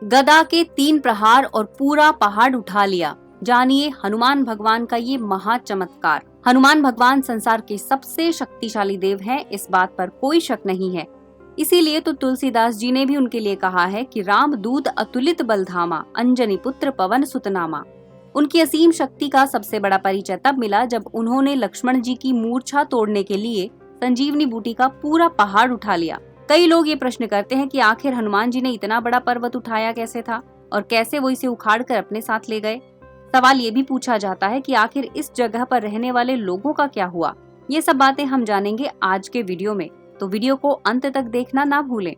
गदा के 3 प्रहार और पूरा पहाड़ उठा लिया। जानिए हनुमान भगवान का ये महा चमत्कार। हनुमान भगवान संसार के सबसे शक्तिशाली देव हैं, इस बात पर कोई शक नहीं है। इसीलिए तो तुलसीदास जी ने भी उनके लिए कहा है कि राम दूत अतुलित बलधामा, अंजनी पुत्र पवन सुतनामा। उनकी असीम शक्ति का सबसे बड़ा परिचय तब मिला जब उन्होंने लक्ष्मण जी की मूर्छा तोड़ने के लिए संजीवनी बूटी का पूरा पहाड़ उठा लिया। कई लोग ये प्रश्न करते हैं कि आखिर हनुमान जी ने इतना बड़ा पर्वत उठाया कैसे था और कैसे वो इसे उखाड़ कर अपने साथ ले गए। सवाल ये भी पूछा जाता है कि आखिर इस जगह पर रहने वाले लोगों का क्या हुआ। ये सब बातें हम जानेंगे आज के वीडियो में, तो वीडियो को अंत तक देखना ना भूलें।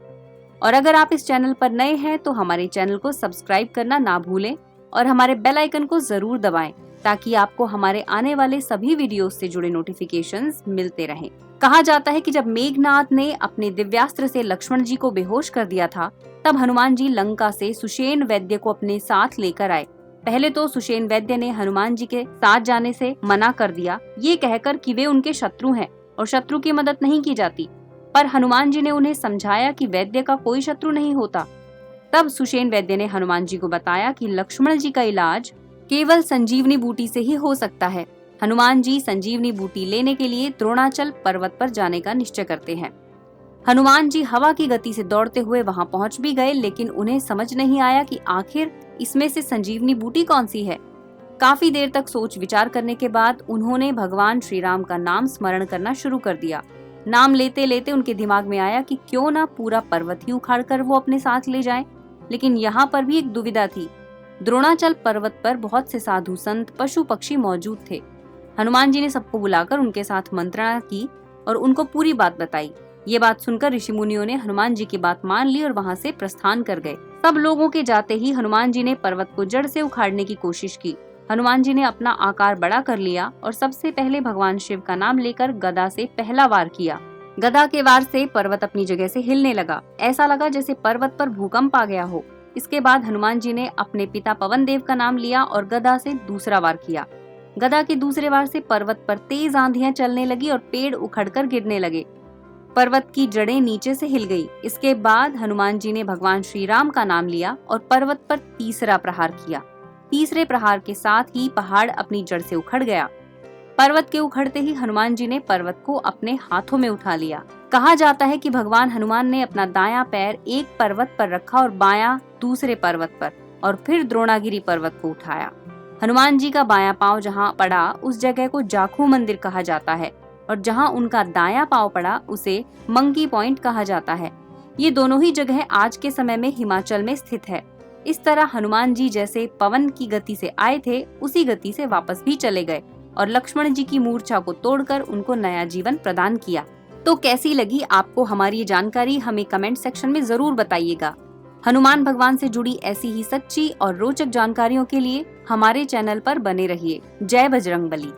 और अगर आप इस चैनल पर नए हैं तो हमारे चैनल को सब्सक्राइब करना ना भूलें और हमारे बेल आइकन को जरूर दबाएं ताकि आपको हमारे आने वाले सभी वीडियोस से जुड़े नोटिफिकेशंस मिलते रहें। कहा जाता है कि जब मेघनाद ने अपने दिव्यास्त्र से लक्ष्मण जी को बेहोश कर दिया था, तब हनुमान जी लंका से सुषेण वैद्य को अपने साथ लेकर आए। पहले तो सुषेण वैद्य ने हनुमान जी के साथ जाने से मना कर दिया, ये कहकर कि वे उनके शत्रु हैं और शत्रु की मदद नहीं की जाती। पर हनुमान जी ने उन्हें समझाया कि वैद्य का कोई शत्रु नहीं होता। तब सुषेण वैद्य ने हनुमान जी को बताया कि लक्ष्मण जी का इलाज केवल संजीवनी बूटी से ही हो सकता है। हनुमान जी संजीवनी बूटी लेने के लिए द्रोणाचल पर्वत पर जाने का निश्चय करते हैं। हनुमान जी हवा की गति से दौड़ते हुए वहां पहुंच भी गए, लेकिन उन्हें समझ नहीं आया कि आखिर इसमें से संजीवनी बूटी कौन सी है। काफी देर तक सोच विचार करने के बाद उन्होंने भगवान श्री राम का नाम स्मरण करना शुरू कर दिया। नाम लेते लेते उनके दिमाग में आया कि क्यों ना पूरा पर्वत ही उखाड़कर वो अपने साथ ले जाएं। लेकिन यहाँ पर भी एक दुविधा थी। द्रोणाचल पर्वत पर बहुत से साधु संत पशु पक्षी मौजूद थे। हनुमान जी ने सबको बुलाकर उनके साथ मंत्रणा की और उनको पूरी बात बताई। ये बात सुनकर ऋषि मुनियों ने हनुमान जी की बात मान ली और वहाँ से प्रस्थान कर गए। सब लोगों के जाते ही हनुमान जी ने पर्वत को जड़ से उखाड़ने की कोशिश की। हनुमान जी ने अपना आकार बड़ा कर लिया और सबसे पहले भगवान शिव का नाम लेकर गदा से पहला वार किया। गदा के वार से पर्वत अपनी जगह से हिलने लगा। ऐसा लगा जैसे पर्वत पर भूकंप आ गया हो। इसके बाद हनुमान जी ने अपने पिता पवन देव का नाम लिया और गदा से दूसरा वार किया। गदा के दूसरे वार से पर्वत पर तेज आंधियां चलने लगी और पेड़ उखड़कर गिरने लगे। पर्वत की जड़ें नीचे से हिल गई। इसके बाद हनुमान जी ने भगवान श्री राम का नाम लिया और पर्वत पर तीसरा प्रहार किया। तीसरे प्रहार के साथ ही पहाड़ अपनी जड़ से उखड़ गया। पर्वत के उखड़ते ही हनुमान जी ने पर्वत को अपने हाथों में उठा लिया। कहा जाता है कि भगवान हनुमान ने अपना दायां पैर एक पर्वत पर रखा और बायां दूसरे पर्वत पर, और फिर द्रोणागिरी पर्वत को उठाया। हनुमान जी का बायां पांव जहां पड़ा उस जगह को जाखू मंदिर कहा जाता है और जहां उनका दायां पांव पड़ा उसे मंकी पॉइंट कहा जाता है। ये दोनों ही जगह आज के समय में हिमाचल में स्थित है। इस तरह हनुमान जी जैसे पवन की गति से आए थे उसी गति से वापस भी चले गए और लक्ष्मण जी की मूर्छा को तोड़कर उनको नया जीवन प्रदान किया। तो कैसी लगी आपको हमारी ये जानकारी, हमें कमेंट सेक्शन में जरूर बताइएगा। हनुमान भगवान से जुड़ी ऐसी ही सच्ची और रोचक जानकारियों के लिए हमारे चैनल पर बने रहिए। जय बजरंगबली।